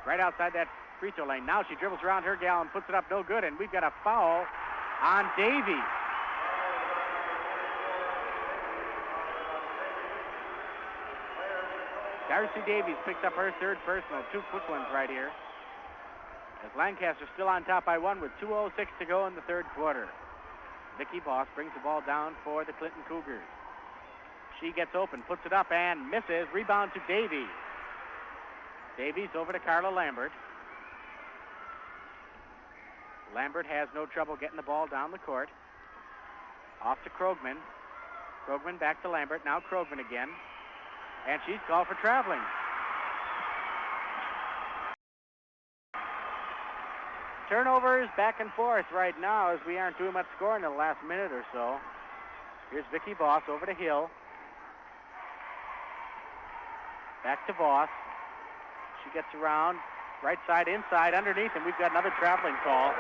Right outside that free throw lane. Now she dribbles around her gal and puts it up no good. And we've got a foul on Davies. Darcy Davies picks up her 3rd personal. 2 quick ones right here. As Lancaster still on top by 1 with 2:06 to go in the third quarter. Vicky Voss brings the ball down for the Clinton Cougars. She gets open, puts it up and misses. Rebound to Davies. Davies over to Carla Lambert. Lambert has no trouble getting the ball down the court. Off to Krogman. Krogman back to Lambert. Now Krogman again. And she's called for traveling. Turnovers back and forth right now as we aren't doing much scoring in the last minute or so. Here's Vicky Voss over to Hill. Back to Voss. She gets around. Right side, inside, underneath, and we've got another traveling call.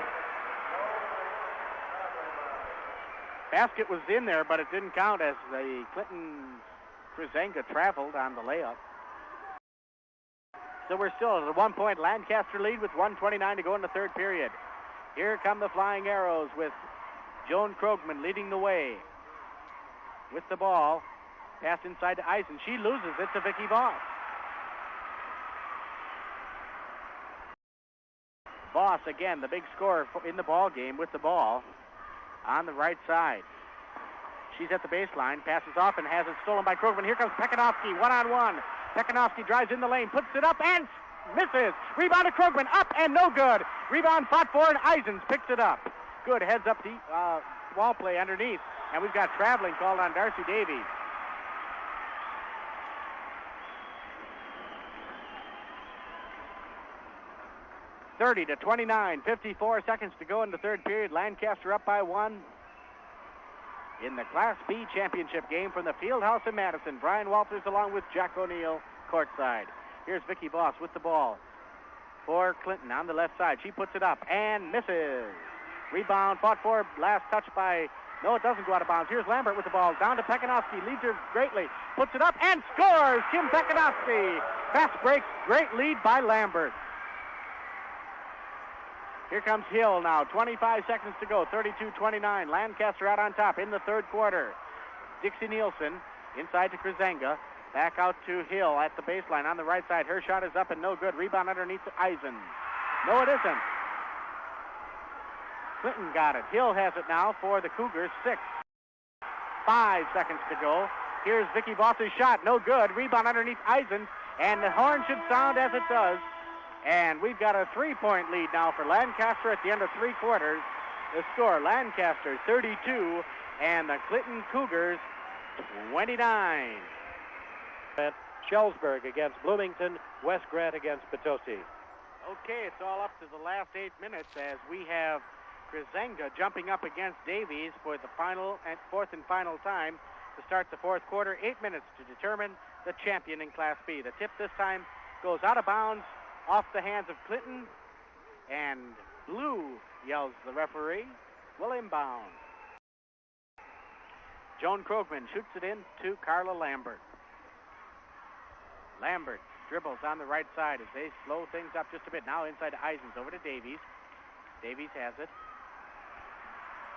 Basket was in there, but it didn't count as the Clinton Kuzenga traveled on the layup. So we're still at a 1-point Lancaster lead with 1:29 to go in the third period. Here come the Flying Arrows with Joan Krogman leading the way. With the ball, pass inside to Eisen. She loses it to Vicky Voss. Voss, again, the big scorer in the ball game with the ball on the right side. She's at the baseline, passes off and has it stolen by Krogman. Here comes Pekanowski, 1-on-1. Pekanowski drives in the lane, puts it up and misses. Rebound to Krogman, up and no good. Rebound fought for and Eisens picks it up. Good heads up wall play underneath. And we've got traveling called on Darcy Davies. (30-29), 54 seconds to go in the third period. Lancaster up by 1 in the Class B championship game from the Fieldhouse in Madison. Brian Walters along with Jack O'Neill courtside. Here's Vicky Voss with the ball for Clinton on the left side. She puts it up and misses. Rebound fought for, last touch by, no, it doesn't go out of bounds. Here's Lambert with the ball down to Pekanowski, leads her greatly, puts it up and scores. Kim Pekanowski. Fast break, great lead by Lambert. Here comes Hill now. 25 seconds to go. 32-29. Lancaster out on top in the third quarter. Dixie Nielsen inside to Kuzenga. Back out to Hill at the baseline on the right side. Her shot is up and no good. Rebound underneath to Eisen. No, it isn't. Clinton got it. Hill has it now for the Cougars. 5 seconds to go. Here's Vicky Voss's shot. No good. Rebound underneath Eisen. And the horn should sound as it does. And we've got a 3-point lead now for Lancaster at the end of 3 quarters. The score, Lancaster 32 and the Clinton Cougars 29. At Schellsburg against Bloomington, West Grant against Potosi. Okay, it's all up to the last 8 minutes as we have Krizenga jumping up against Davies for the fourth and final time to start the fourth quarter. 8 minutes to determine the champion in Class B. The tip this time goes out of bounds off the hands of Clinton, and blue, yells the referee, will inbound. Joan Krogman shoots it in to Carla Lambert. Lambert dribbles on the right side as they slow things up just a bit. Now inside to Eisens, over to Davies. Davies has it.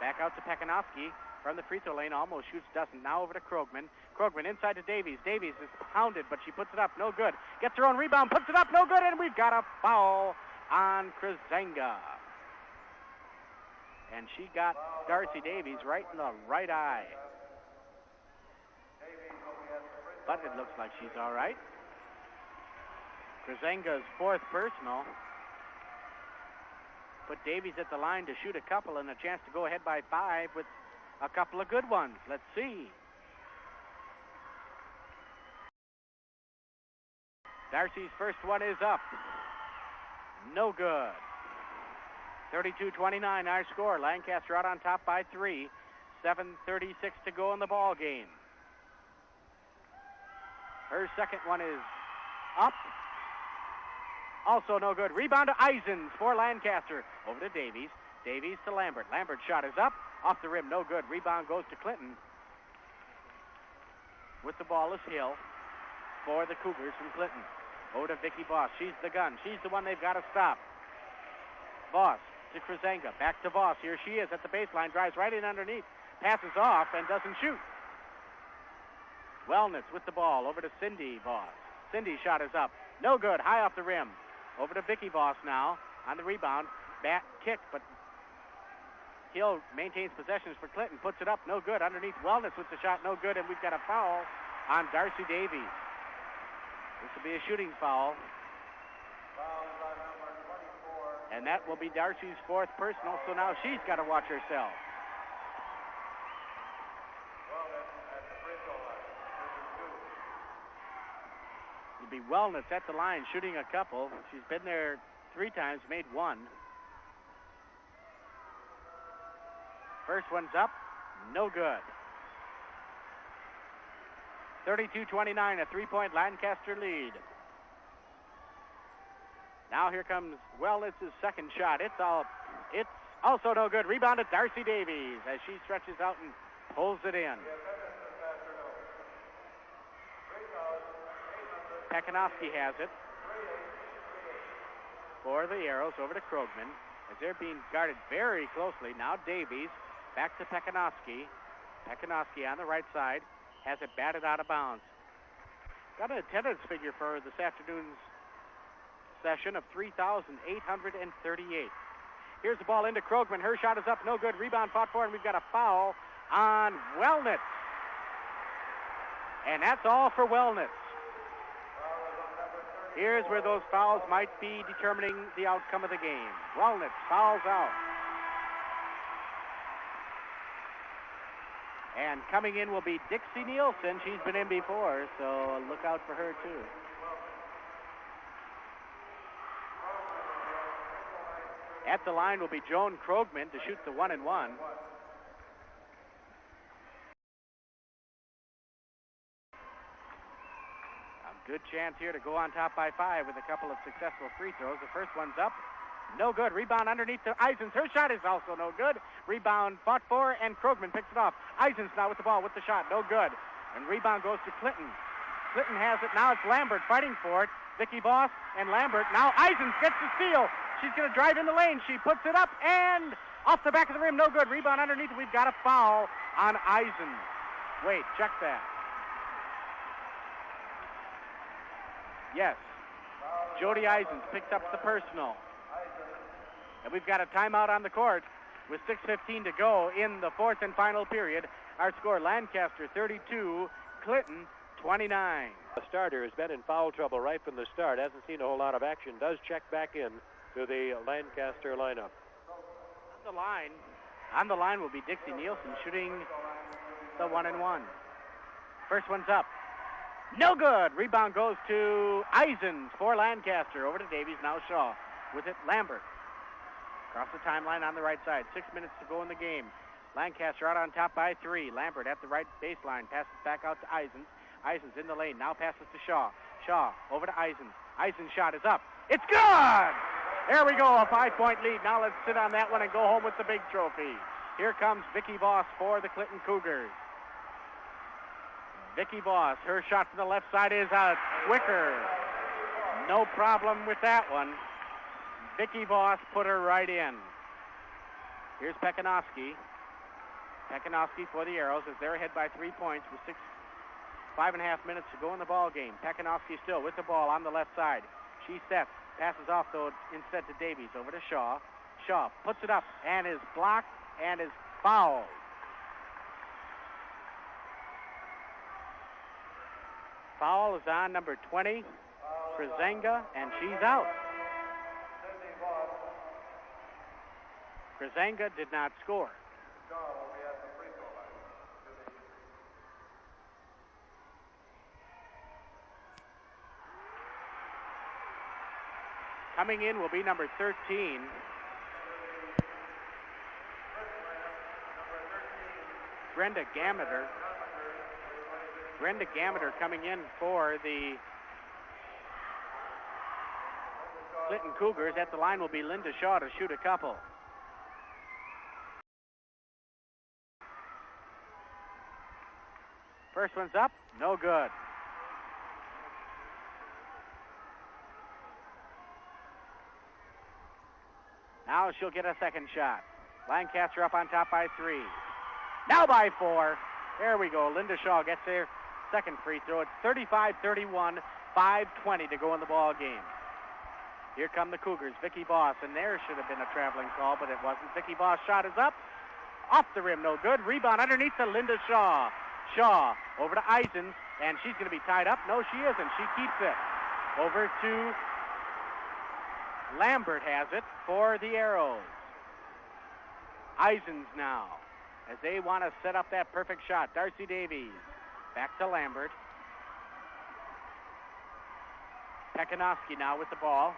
Back out to Pekanowski from the free throw lane. Almost shoots, doesn't. Now over to Krogman. Krogman inside to Davies. Davies is pounded, but she puts it up. No good. Gets her own rebound, puts it up. No good, and we've got a foul on Krizenga. And she got Darcy Davies right in the right eye. But it looks like she's all right. Krizenga's 4th personal. Put Davies at the line to shoot a couple and a chance to go ahead by 5 with a couple of good ones. Let's see. Darcy's first one is up. No good. 32-29 our score. Lancaster out on top by 3. 7:36 to go in the ball game. Her second one is up. Also no good. Rebound to Eisens for Lancaster. Over to Davies. Davies to Lambert. Lambert's shot is up. Off the rim. No good. Rebound goes to Clinton. With the ball is Hill for the Cougars from Clinton. Over to Vicky Voss. She's the gun. She's the one they've got to stop. Voss to Krizenga. Back to Voss. Here she is at the baseline. Drives right in underneath. Passes off and doesn't shoot. Wellness with the ball. Over to Cindy Voss. Cindy's shot is up. No good. High off the rim. Over to Vicky Voss now on the rebound. Back kick, but Hill maintains possessions for Clinton. Puts it up. No good. Underneath Wellness with the shot. No good. And we've got a foul on Darcy Davies. This will be a shooting foul. And that will be Darcy's 4th personal. So now she's got to watch herself. It'll be Wellness at the line shooting a couple. She's been there 3 times, made 1. First one's up, no good. 32-29, a 3-point Lancaster lead. Now here comes Wellness' second shot. It's also no good. Rebounded Darcy Davies as she stretches out and pulls it in. Pekanowski has it for the Arrows. Over to Krogman as they're being guarded very closely. Now Davies back to Pekanowski. Pekanowski on the right side has it batted out of bounds. Got an attendance figure for this afternoon's session of 3,838. Here's the ball into Krogman. Her shot is up, no good. Rebound fought for, and we've got a foul on Wellness. And that's all for Wellness. Here's where those fouls might be determining the outcome of the game. Wellness fouls out. And coming in will be Dixie Nielsen. She's been in before, so look out for her too. At the line will be Joan Krogman to shoot the 1-and-1. Good chance here to go on top by 5 with a couple of successful free throws. The first one's up. No good. Rebound underneath to Eisens. Her shot is also no good. Rebound fought for, and Krogman picks it off. Eisens now with the ball with the shot. No good. And rebound goes to Clinton. Clinton has it. Now it's Lambert fighting for it. Vicky Voss and Lambert. Now Eisens gets the steal. She's going to drive in the lane. She puts it up, and off the back of the rim. No good. Rebound underneath. We've got a foul on Eisens. Wait, check that. Yes. Jody Eisens picks up the personal. And we've got a timeout on the court with 6:15 to go in the fourth and final period. Our score, Lancaster 32, Clinton 29. The starter has been in foul trouble right from the start. Hasn't seen a whole lot of action. Does check back in to the Lancaster lineup. On the line will be Dixie Nielsen shooting the 1-and-1. First one's up. No good. Rebound goes to Eisens for Lancaster. Over to Davies. Now Shaw. With it, Lambert. Across the timeline on the right side. 6 minutes to go in the game. Lancaster out on top by 3. Lambert at the right baseline. Passes back out to Eisens. Eisens in the lane. Now passes to Shaw. Shaw over to Eisens. Eisens' shot is up. It's good! There we go, a 5-point lead. Now let's sit on that one and go home with the big trophy. Here comes Vicky Voss for the Clinton Cougars. Vicky Voss, her shot from the left side is a quicker. No problem with that one. Vicky Voss put her right in. Here's Pekanowski. Pekanowski for the Arrows as they're ahead by 3 points with 5.5 minutes to go in the ball game. Pekanowski still with the ball on the left side. She sets, passes off though instead to Davies over to Shaw. Shaw puts it up and is blocked and is fouled. Foul is on number 20, Krasenga, and she's out. Krasenga did not score. Coming in will be number 13. Brenda Gameter. Brenda Gameter coming in for the Clinton Cougars. At the line will be Linda Shaw to shoot a couple. First one's up, no good. Now she'll get a second shot. Lancaster up on top by 3. Now by 4. There we go. Linda Shaw gets their second free throw. It's 35-31, 5:20 to go in the ball game. Here come the Cougars. Vicky Voss, and there should have been a traveling call, but it wasn't. Vicky Voss' shot is up. Off the rim, no good. Rebound underneath to Linda Shaw. Shaw over to Eisens, and she's going to be tied up. No, she isn't. She keeps it. Over to Lambert has it for the Arrows. Eisens now, as they want to set up that perfect shot. Darcy Davies back to Lambert. Pekanowski now with the ball.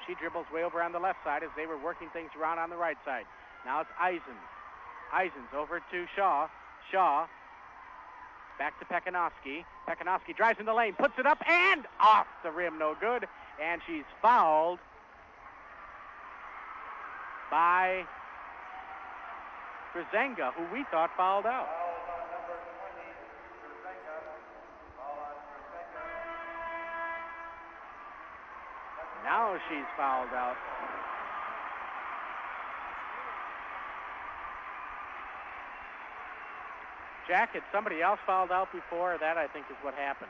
She dribbles way over on the left side as they were working things around on the right side. Now it's Eisens. Eisens over to Shaw. Shaw back to Pekanowski. Pekanowski drives in the lane, puts it up, and off the rim, no good. And she's fouled by Krasenga, who we thought fouled out. Now she's fouled out. Jack, had somebody else fouled out before? That, I think, is what happened.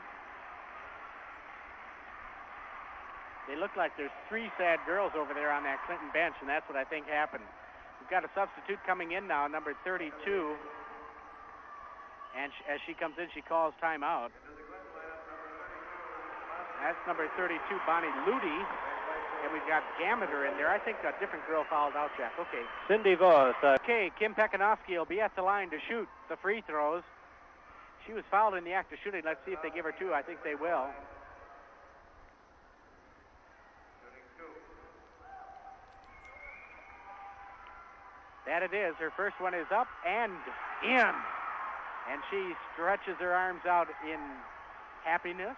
They look like there's 3 sad girls over there on that Clinton bench, and that's what I think happened. We've got a substitute coming in now, number 32. And as she comes in, she calls timeout. That's number 32, Bonnie Ludy. And we've got Gameter in there. I think a different girl fouled out, Jack. Okay. Cindy Voss. Okay, Kim Pekanowski will be at the line to shoot the free throws. She was fouled in the act of shooting. Let's see if they give her 2. I think they will. That it is. Her first one is up and in. And she stretches her arms out in happiness.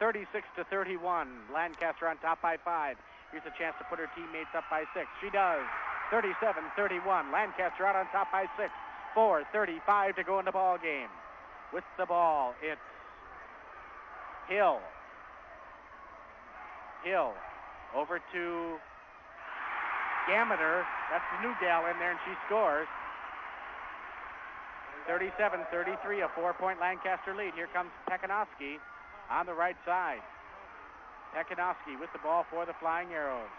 36-31. Lancaster on top by 5. Here's a chance to put her teammates up by 6. She does. 37-31. Lancaster out on top by 6. 4:35 to go in the ball game. With the ball, it's Hill. Hill over to Gameter. That's the new gal in there, and she scores. 37-33, a 4-point Lancaster lead. Here comes Pekanowski on the right side. Pekanowski with the ball for the Flying Arrows.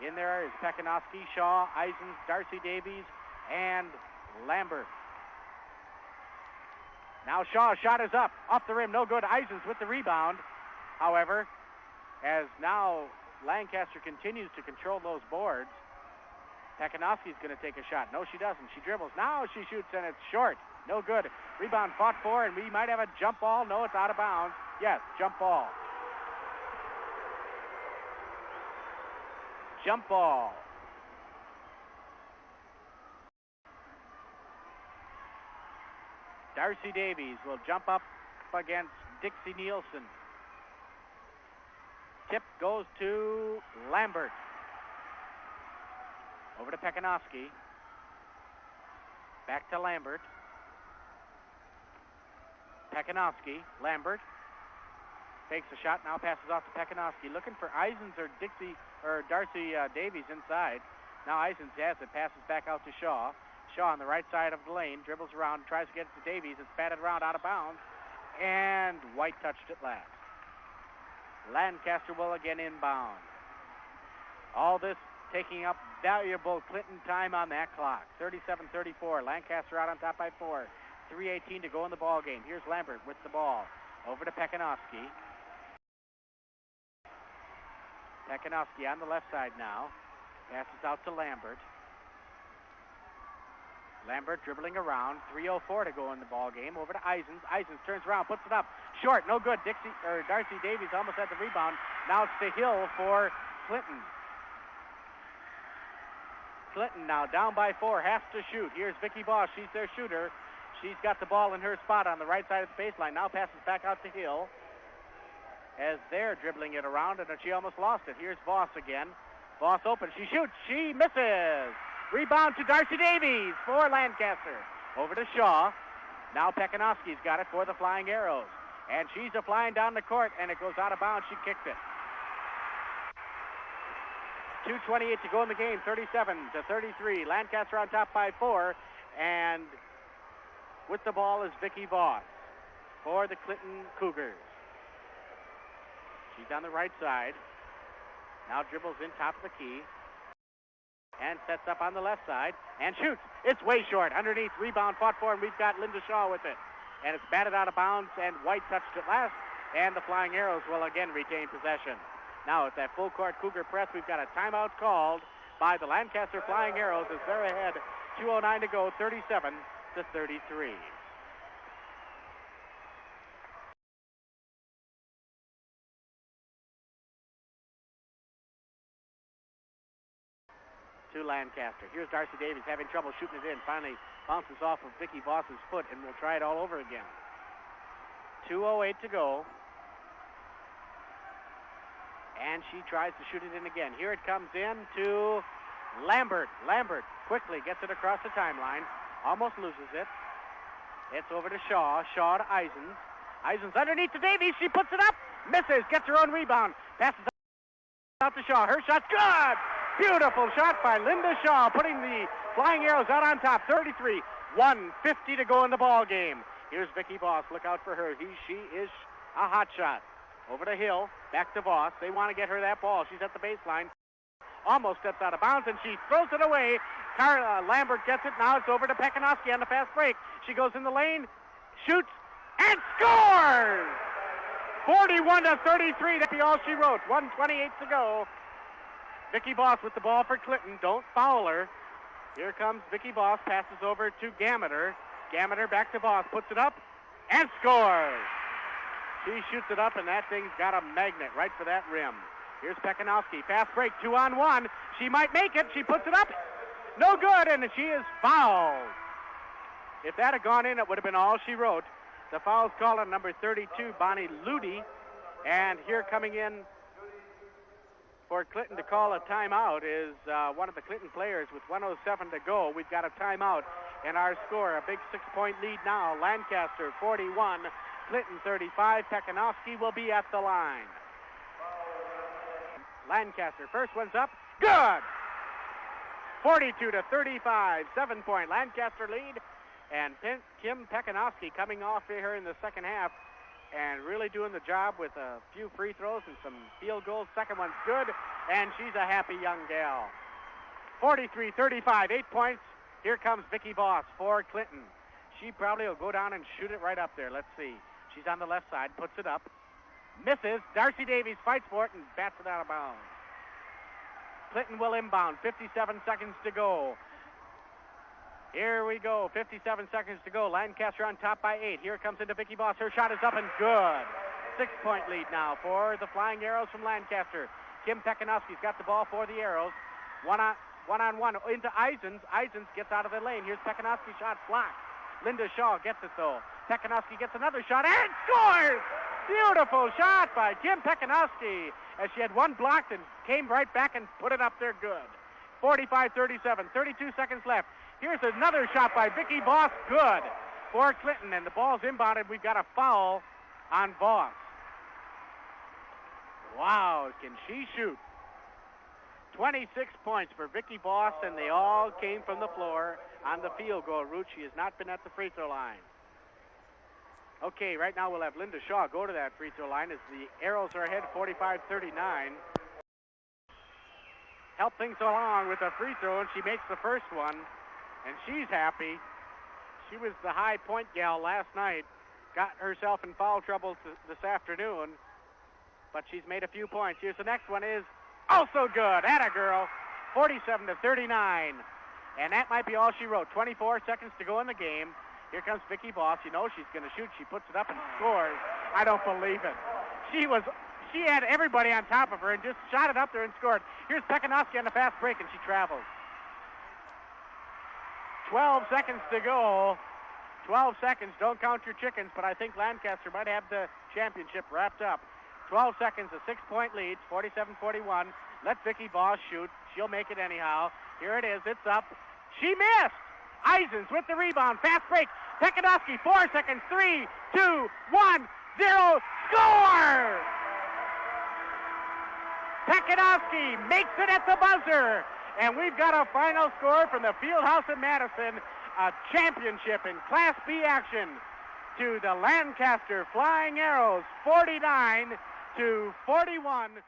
In there is Pekanowski, Shaw, Eisens, Darcy Davies, and Lambert. Now Shaw's shot is up, off the rim, no good. Eisens with the rebound. However, as now Lancaster continues to control those boards, Pekanowski's going to take a shot. No, she doesn't. She dribbles. Now she shoots, and it's short. No good. Rebound fought for, and we might have a jump ball. No, it's out of bounds. Yes, jump ball. Jump ball. Darcy Davies will jump up against Dixie Nielsen. Tip goes to Lambert. Over to Pekanowski. Back to Lambert. Pekanowski. Lambert. Takes a shot, now passes off to Pekanowski. Looking for Eisens or Darcy Davies inside. Now Eisens has it, passes back out to Shaw. Shaw on the right side of the lane, dribbles around, tries to get it to Davies. It's batted around out of bounds. And White touched it last. Lancaster will again inbound. All this taking up valuable Clinton time on that clock. 37-34. Lancaster out on top by 4. 3:18 to go in the ball game. Here's Lambert with the ball. Over to Pekanowski. Pekanowski on the left side now. Passes out to Lambert. Lambert dribbling around. 3:04 to go in the ball game. Over to Eisens. Eisens turns around, puts it up. Short, no good. Darcy Davies almost had the rebound. Now it's to Hill for Clinton. Clinton now down by 4, has to shoot. Here's Vicky Boss. She's their shooter. She's got the ball in her spot on the right side of the baseline. Now passes back out to Hill as they're dribbling it around, and she almost lost it. Here's Voss again. Voss open. She shoots. She misses. Rebound to Darcy Davies for Lancaster. Over to Shaw. Now Pekanowski's got it for the Flying Arrows. And she's flying down the court, and it goes out of bounds. She kicked it. 2:28 to go in the game. 37-33. Lancaster on top by 4. And with the ball is Vicky Voss for the Clinton Cougars. She's on the right side. Now dribbles in top of the key. And sets up on the left side. And shoots. It's way short. Underneath. Rebound fought for, and we've got Linda Shaw with it. And it's batted out of bounds, and White touched it last. And the Flying Arrows will again retain possession. Now at that full court Cougar press, we've got a timeout called by the Lancaster Flying Arrows as they're ahead. 2:09 to go. 37-33. To Lancaster. Here's Darcy Davies having trouble shooting it in. Finally bounces off of Vicky Voss's foot, and we'll try it all over again. 2:08 to go. And she tries to shoot it in again. Here it comes in to Lambert. Lambert quickly gets it across the timeline. Almost loses it. It's over to Shaw. Shaw to Eisens. Eisens underneath to Davies. She puts it up. Misses. Gets her own rebound. Passes out to Shaw. Her shot's good. Beautiful shot by Linda Shaw, putting the Flying Arrows out on top. 33. 1:50 to go in the ball game. Here's Vicky Voss. Look out for her. She is a hot shot. Over to Hill. Back to Voss. They want to get her that ball. She's at the baseline. Almost steps out of bounds, and she throws it away. Lambert gets it. Now it's over to Pekanowski on the fast break. She goes in the lane, shoots, and scores! 41-33. That'd be all she wrote. 1:28 to go. Vicky Voss with the ball for Clinton. Don't foul her. Here comes Vicky Voss. Passes over to Gameter. Gameter back to Voss. Puts it up and scores. She shoots it up, and that thing's got a magnet right for that rim. Here's Pekanowski. Fast break, 2-on-1. She might make it. She puts it up. No good, and she is fouled. If that had gone in, it would have been all she wrote. The foul's called on number 32, Bonnie Ludi. And here coming in for Clinton to call a timeout is one of the Clinton players with 1:07 to go. We've got a timeout, and our score, a big 6-point lead now. Lancaster 41, Clinton 35. Pekanowski will be at the line. Lancaster, first one's up. Good! 42-35, 7-point Lancaster lead. And Kim Pekanowski coming off here in the second half and really doing the job with a few free throws and some field goals. Second one's good, and she's a happy young gal. 43-35, 8 points. Here comes Vicky Voss for Clinton. She probably will go down and shoot it right up there. Let's see. She's on the left side, puts it up. Misses. Darcy Davies fights for it and bats it out of bounds. Clinton will inbound. 57 seconds to go. Here we go. 57 seconds to go. Lancaster on top by 8. Here comes into Vicky Voss. Her shot is up and good. 6-point lead now for the Flying Arrows from Lancaster. Kim Pekanowski's got the ball for the Arrows. One-on-one into Eisens. Eisens gets out of the lane. Here's Pekanowski. Shot blocked. Linda Shaw gets it, though. Pekanowski gets another shot and scores! Beautiful shot by Kim Pekanowski as she had one blocked and came right back and put it up there good. 45-37, 32 seconds left. Here's another shot by Vicky Voss, good for Clinton, and the ball's inbounded. We've got a foul on Voss. Wow, can she shoot? 26 points for Vicky Voss, and they all came from the floor on the field goal route. She has not been at the free throw line. Okay, right now we'll have Linda Shaw go to that free throw line as the Arrows are ahead 45-39. Help things along with a free throw, and she makes the first one, and she's happy. She was the high point gal last night, got herself in foul trouble this afternoon, but she's made a few points. Here's the next one is also good. Atta girl. 47-39. And that might be all she wrote. 24 seconds to go in the game. Here comes Vicky Voss. You know she's going to shoot. She puts it up and scores. I don't believe it. She had everybody on top of her and just shot it up there and scored. Here's Pekanowski on the fast break, and she travels. 12 seconds to go. 12 seconds. Don't count your chickens, but I think Lancaster might have the championship wrapped up. 12 seconds, a 6-point lead, 47-41. Let Vicky Voss shoot. She'll make it anyhow. Here it is. It's up. She missed. Eisens with the rebound. Fast break. Pekanowski, 4 seconds. 3, 2, 1, 0. Score! Pekanowski makes it at the buzzer. And we've got a final score from the Fieldhouse in Madison. A championship in Class B action to the Lancaster Flying Arrows, 49-41.